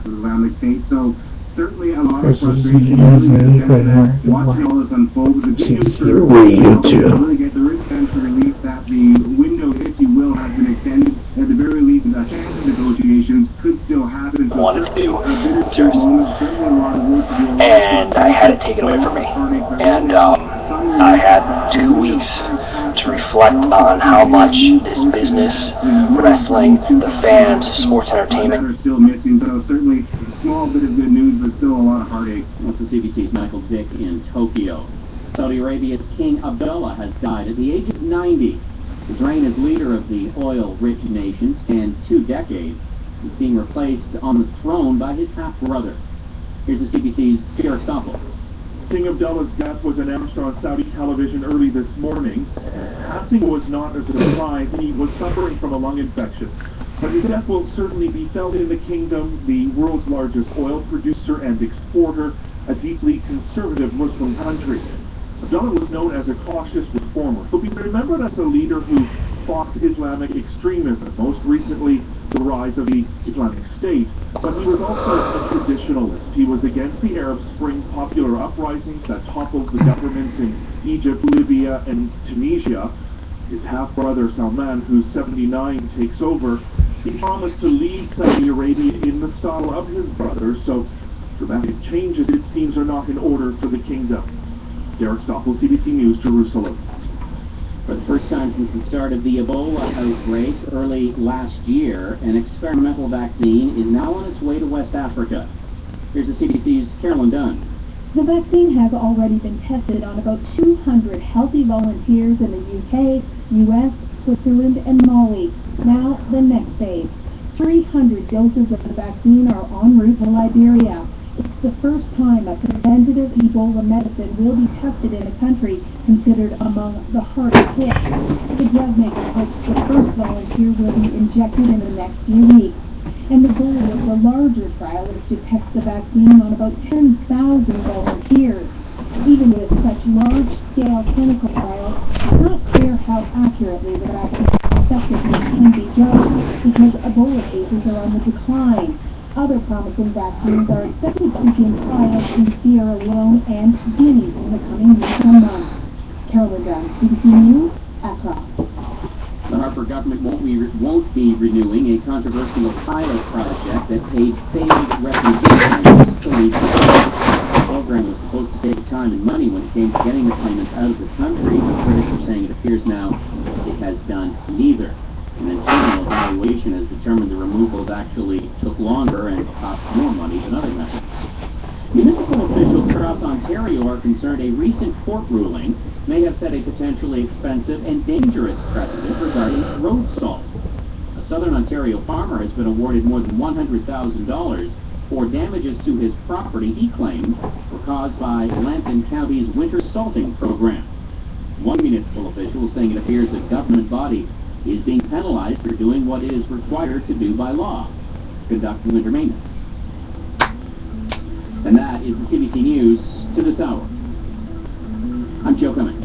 Islamic State. So certainly a lot of frustration watching all this unfold. But the good news for really get the chance to release that the window, if you will, has been extended. At the very least, the chance of negotiations could still happen. So wanted to do, and I had it taken away from me. And I had 2 weeks to reflect on how much this business, wrestling, the fans, sports entertainment are still missing. So certainly a small bit of good news, but still a lot of heartache. That's the CBC's Michael Dick in Tokyo. Saudi Arabia's King Abdullah has died at the age of 90. His reign as leader of the oil-rich nation spanned 2 decades. He's being replaced on the throne by his half-brother. Here's the CBC's Derek Stopples. King Abdullah's death was announced on Saudi television early this morning. Passing was not a surprise. He was suffering from a lung infection. But his death will certainly be felt in the kingdom, the world's largest oil producer and exporter, a deeply conservative Muslim country. Abdullah was known as a cautious reformer. He'll be remembered as a leader who fought Islamic extremism, most recently the rise of the Islamic State. But he was also a traditionalist. He was against the Arab Spring popular uprisings that toppled the governments in Egypt, Libya, and Tunisia. His half-brother Salman, who's 79, takes over. He promised to lead Saudi Arabia in the style of his brother, so dramatic changes, it seems, are not in order for the kingdom. Derek Stoffel, CBC News, Jerusalem. For the first time since the start of the Ebola outbreak early last year, an experimental vaccine is now on its way to West Africa. Here's the CBC's Carolyn Dunn. The vaccine has already been tested on about 200 healthy volunteers in the UK, US, Switzerland, and Mali. Now, the next phase. 300 doses of the vaccine are en route to Liberia. It's the first time a preventative Ebola medicine will be tested in a country considered among the hardest hit. The drug maker hopes the first volunteer will be injected in the next few weeks. And the goal of the larger trial is to test the vaccine on about 10,000 volunteers. Even with such large-scale clinical trials, it's not clear how accurately the vaccine's effectiveness can be judged because Ebola cases are on the decline. Other promising vaccines are expected to begin trials in Sierra Leone and Guinea in the coming weeks and months. Carolyn Dunn, CBC News, Accra. The Harper government won't be renewing a controversial pilot project that paid failed refugees to leave the country. The program was supposed to save time and money when it came to getting the claimants out of the country, but critics are saying it appears now it has done neither. An internal evaluation has determined the removals actually took longer and cost more money than other methods. Municipal officials across Ontario are concerned a recent court ruling may have set a potentially expensive and dangerous precedent regarding road salt. A Southern Ontario farmer has been awarded more than $100,000 for damages to his property he claimed were caused by Lambton County's winter salting program. One municipal official is saying it appears a government body is being penalized for doing what it is required to do by law, conducting winter maintenance. And that is the CBC News to this hour. I'm Joe Cummings.